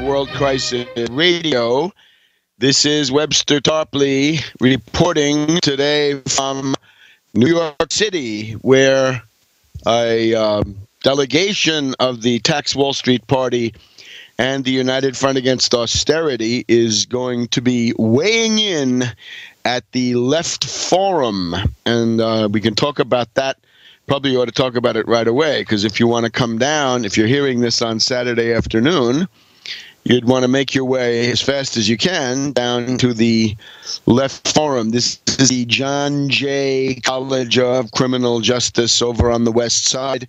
World Crisis Radio. This is Webster Tarpley reporting today from New York City, where a delegation of the Tax Wall Street Party and the United Front Against Austerity is going to be weighing in at the Left Forum. And we can talk about that. Probably ought to talk about it right away, because if you want to come down, if you're hearing this on Saturday afternoon, you'd want to make your way as fast as you can down to the Left Forum. This is the John Jay College of Criminal Justice over on the West Side.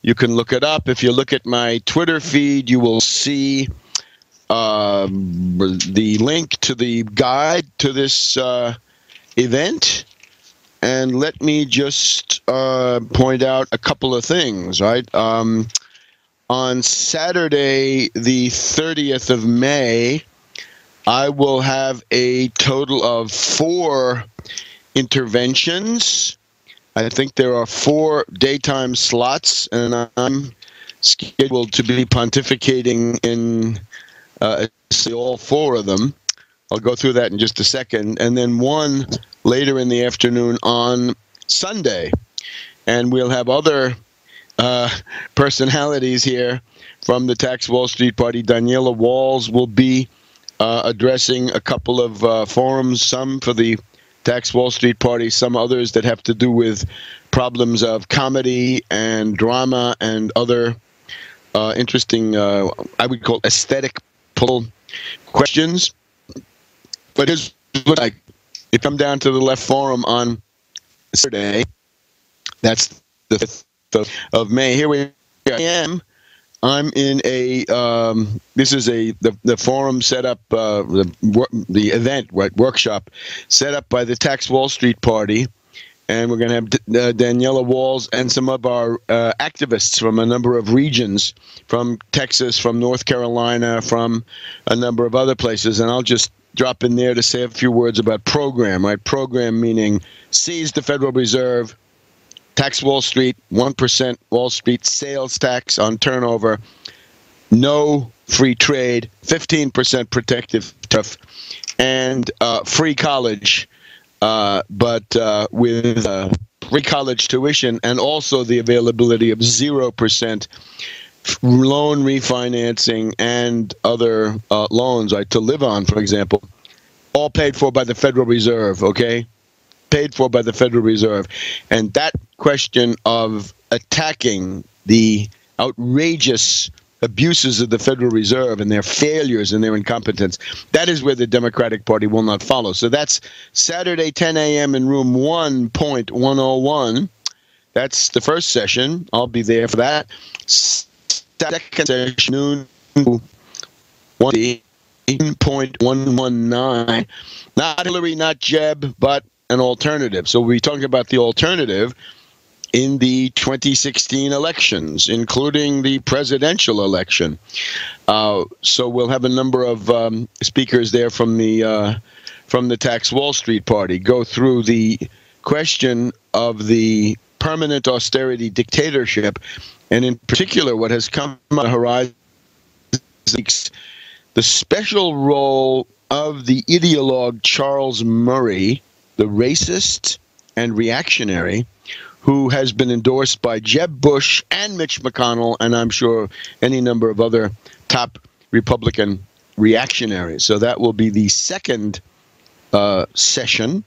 You can look it up. If you look at my Twitter feed, you will see the link to the guide to this event. And let me just point out a couple of things, right? On Saturday, the 30th of May, I will have a total of 4 interventions. I think there are 4 daytime slots, and I'm scheduled to be pontificating in all 4 of them. I'll go through that in just a second. And then one later in the afternoon on Sunday. And we'll have other personalities here from the Tax Wall Street Party. Daniela Walls will be addressing a couple of forums, some for the Tax Wall Street Party, some others that have to do with problems of comedy and drama and other interesting, I would call aesthetic pull questions. But here's what I you come down to the Left Forum on Saturday. That's the 5th of May. Here I am. I'm in a this is the forum set up, the event, right, workshop set up by the Tax Wall Street Party, and we're going to have Daniela Walls and some of our activists from a number of regions, from Texas, from North Carolina, from a number of other places, and I'll just drop in there to say a few words about program, right? Program meaning seize the Federal Reserve, tax Wall Street, 1% Wall Street sales tax on turnover, no free trade, 15% protective tariff, and free college, but with free college tuition and also the availability of 0% loan refinancing and other loans, right, to live on, for example, all paid for by the Federal Reserve, okay? Paid for by the Federal Reserve. And that question of attacking the outrageous abuses of the Federal Reserve and their failures and their incompetence, that is where the Democratic Party will not follow. So that's Saturday, 10 a.m. in room 1.101. That's the first session. I'll be there for that. Second session, noon, 1.119. Not Hillary, not Jeb, but an alternative. So we'll be talking about the alternative in the 2016 elections, including the presidential election. So we'll have a number of speakers there from the Tax Wall Street Party go through the question of the permanent austerity dictatorship, and in particular, what has come on the horizon, the special role of the ideologue Charles Murray, the racist and reactionary, who has been endorsed by Jeb Bush and Mitch McConnell, and I'm sure any number of other top Republican reactionaries. So that will be the second session.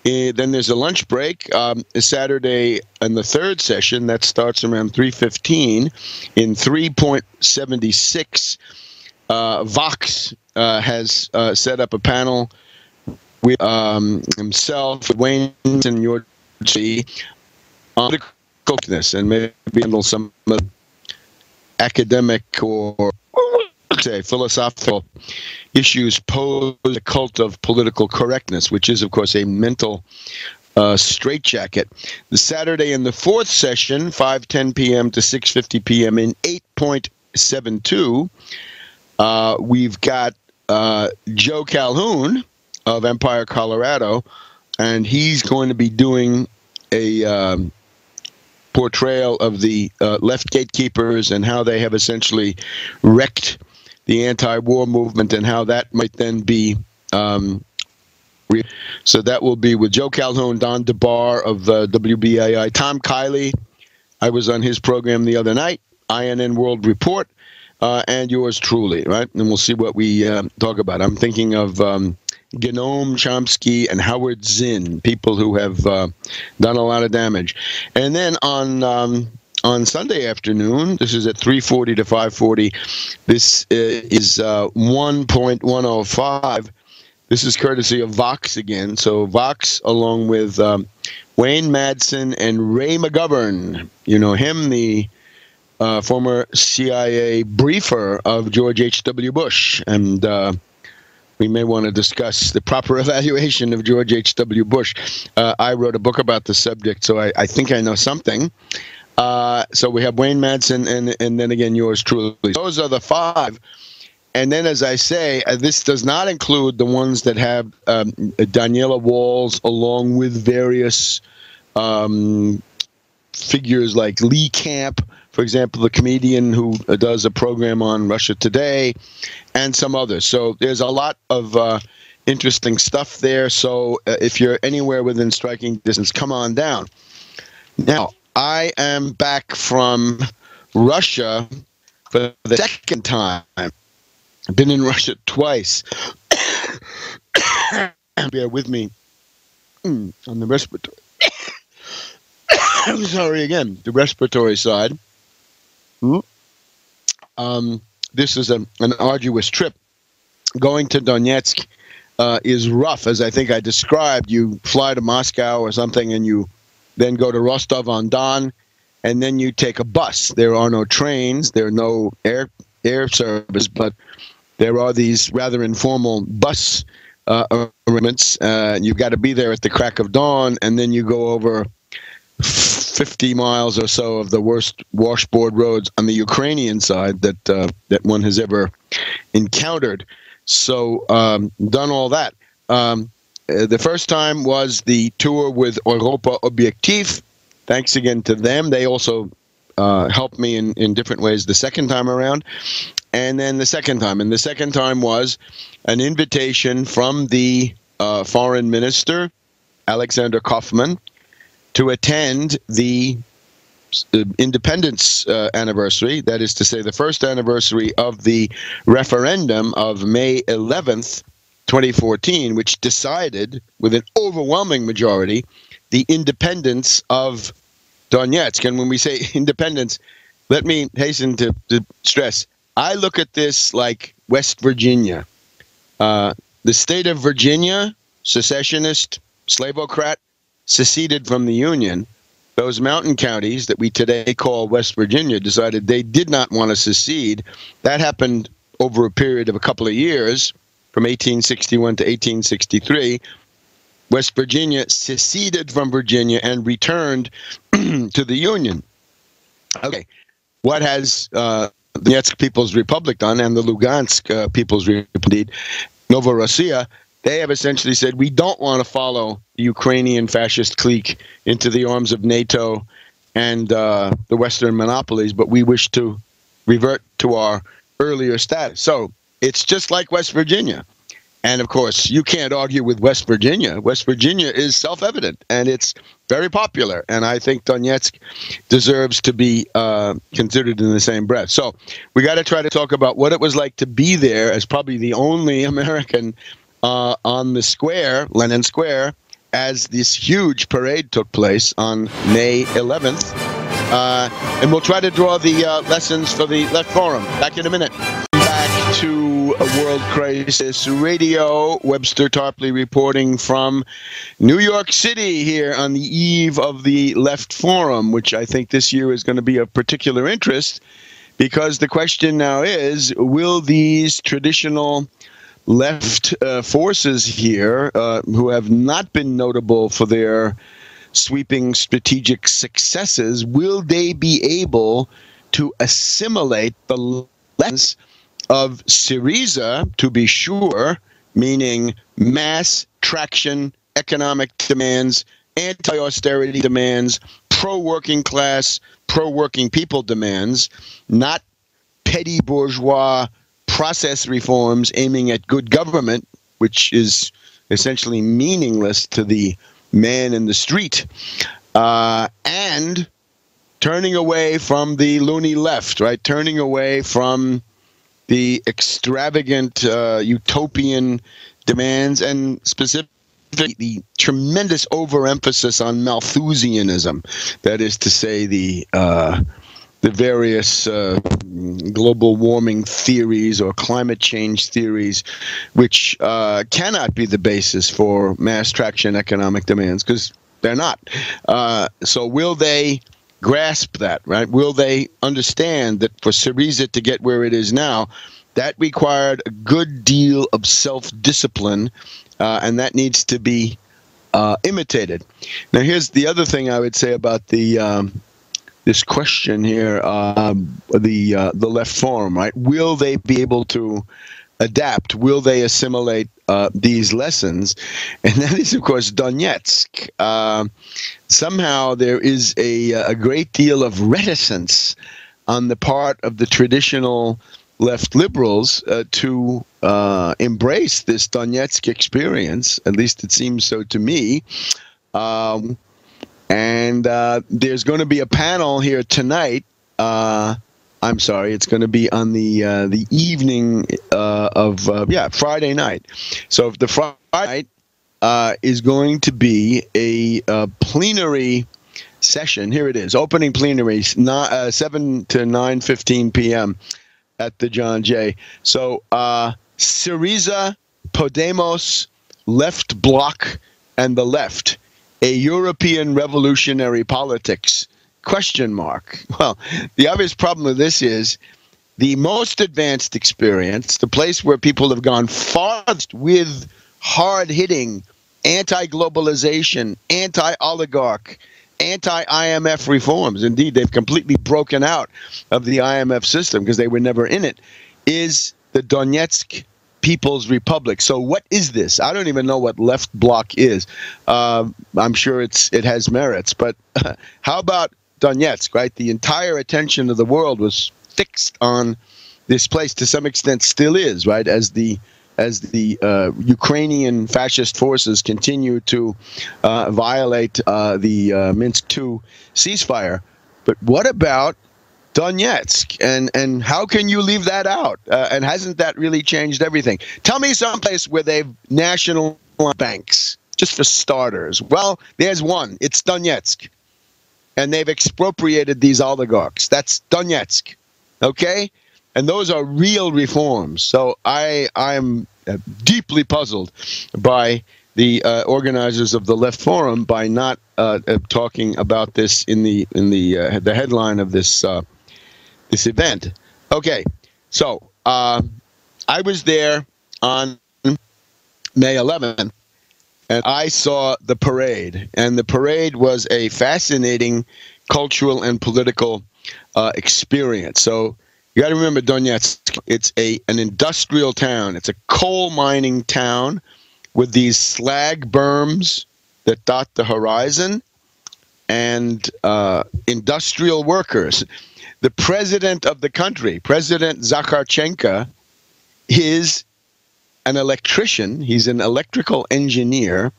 Then there's a lunch break Saturday, and the third session that starts around 3:15 in 3.76. Vox has set up a panel with himself, Wayne and your on correctness, and maybe handle some academic or say philosophical issues posed the cult of political correctness, which is, of course, a mental straitjacket. The Saturday in the fourth session, 5:10 p.m. to 6:50 p.m. in 8.72, we've got Joe Calhoun of Empire, Colorado, and he's going to be doing a portrayal of the left gatekeepers and how they have essentially wrecked the anti-war movement and how that might then be. So that will be with Joe Calhoun, Don DeBar of WBAI, Tom Kiley. I was on his program the other night, INN World Report, and yours truly, right? And we'll see what we talk about. I'm thinking of Genoam Chomsky and Howard Zinn, people who have done a lot of damage. And then on Sunday afternoon, this is at 3:40 to 5:40, this is 1.105. This is courtesy of Vox again. So Vox, along with Wayne Madsen and Ray McGovern, you know him, the former CIA briefer of George H.W. Bush. And we may want to discuss the proper evaluation of George H.W. Bush. I wrote a book about the subject, so I think I know something. So we have Wayne Madsen and then again yours truly. Those are the five. And then, as I say, this does not include the ones that have Daniela Walls, along with various figures like Lee Camp, for example, the comedian who does a program on Russia Today, and some others. So there's a lot of interesting stuff there. So if you're anywhere within striking distance, come on down. Now, I am back from Russia for the second time. I've been in Russia twice. Bear with me on the respiratory. I'm sorry again. The respiratory side. This is an arduous trip. Going to Donetsk is rough, as I think I described. You fly to Moscow or something, and you then go to Rostov-on-Don, and then you take a bus. There are no trains. There are no air service, but there are these rather informal bus arrangements. You've got to be there at the crack of dawn, and then you go over 50 miles or so of the worst washboard roads on the Ukrainian side that one has ever encountered. So done all that. The first time was the tour with Europa Objektiv. Thanks again to them. They also helped me in different ways the second time around. And then the second time was an invitation from the foreign minister, Alexander Kaufman, to attend the independence anniversary, that is to say the first anniversary of the referendum of May 11th, 2014, which decided with an overwhelming majority the independence of Donetsk. And when we say independence, let me hasten to stress, I look at this like West Virginia. The state of Virginia, secessionist, slavocrat, seceded from the Union. Those mountain counties that we today call West Virginia decided they did not want to secede. That happened over a period of a couple of years, from 1861 to 1863. West Virginia seceded from Virginia and returned to the Union. Okay, what has the Donetsk People's Republic done, and the Lugansk People's Republic, Novorossiya? They have essentially said, we don't want to follow the Ukrainian fascist clique into the arms of NATO and the Western monopolies, but we wish to revert to our earlier status. So it's just like West Virginia. And, of course, you can't argue with West Virginia. West Virginia is self-evident, and it's very popular. And I think Donetsk deserves to be considered in the same breath. So we got to try to talk about what it was like to be there as probably the only American on the square, Lenin Square, as this huge parade took place on May 11th. And we'll try to draw the lessons for the Left Forum. Back in a minute. Back to World Crisis Radio. Webster Tarpley reporting from New York City here on the eve of the Left Forum, which I think this year is going to be of particular interest, because the question now is, will these traditional left forces here, who have not been notable for their sweeping strategic successes, will they be able to assimilate the lessons of Syriza, to be sure, meaning mass traction, economic demands, anti-austerity demands, pro-working class, pro-working people demands, not petty bourgeois process reforms aiming at good government, which is essentially meaningless to the man in the street, and turning away from the loony left, right? Turning away from the extravagant utopian demands, and specifically the tremendous overemphasis on Malthusianism. That is to say, the various global warming theories or climate change theories, which cannot be the basis for mass traction economic demands, because they're not. So will they grasp that, right? Will they understand that for Syriza to get where it is now, that required a good deal of self-discipline, and that needs to be imitated. Now, here's the other thing I would say about the this question here, the left forum, right? Will they be able to adapt? Will they assimilate these lessons? And that is, of course, Donetsk. Somehow there is a great deal of reticence on the part of the traditional left liberals to embrace this Donetsk experience. At least it seems so to me. And there's going to be a panel here tonight. I'm sorry, it's going to be on the evening of Friday night. So the Friday night is going to be a plenary session. Here it is, opening plenary, 7 to 9:15 p.m. at the John Jay. So Syriza, Podemos, Left Bloc, and the Left, a European revolutionary politics, ? Well, the obvious problem with this is the most advanced experience, the place where people have gone farthest with hard-hitting anti-globalization, anti-oligarch, anti-IMF reforms. Indeed, they've completely broken out of the IMF system because they were never in it, is the Donetsk People's Republic. So what is this? I don't even know what Left Bloc is. I'm sure it has merits, but how about Donetsk, right? The entire attention of the world was fixed on this place, to some extent still is, right? As the Ukrainian fascist forces continue to violate the Minsk II ceasefire. But what about Donetsk, and how can you leave that out? And hasn't that really changed everything? Tell me someplace where they've national banks, just for starters. Well, there's one. It's Donetsk. And they've expropriated these oligarchs. That's Donetsk. Okay? And those are real reforms. So I'm deeply puzzled by the organizers of the Left Forum by not talking about this in the headline of this this event. Okay, so I was there on May 11th, and I saw the parade. And the parade was a fascinating cultural and political experience. So you got to remember Donetsk. It's an industrial town. It's a coal mining town with these slag berms that dot the horizon, and industrial workers. The president of the country, President Zakharchenko, is an electrician. He's an electrical engineer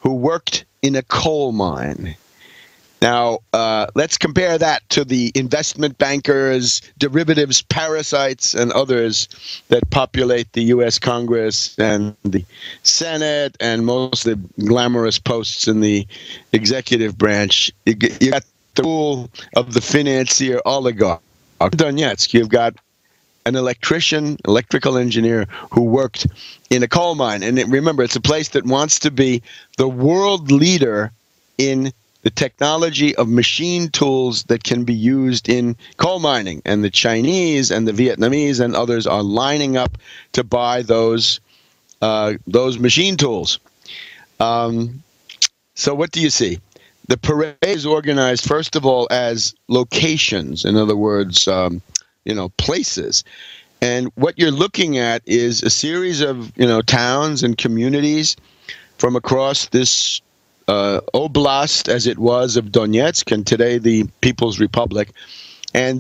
who worked in a coal mine. Now, let's compare that to the investment bankers, derivatives parasites, and others that populate the U.S. Congress and the Senate and most of the glamorous posts in the executive branch. You got the rule of the financier oligarch. Donetsk, you've got an electrician, electrical engineer who worked in a coal mine. And remember, it's a place that wants to be the world leader in the technology of machine tools that can be used in coal mining. And the Chinese and the Vietnamese and others are lining up to buy those machine tools. So what do you see? The parade is organized, first of all, as locations. In other words, places. And what you're looking at is a series of, towns and communities from across this oblast, as it was, of Donetsk, and today the People's Republic. And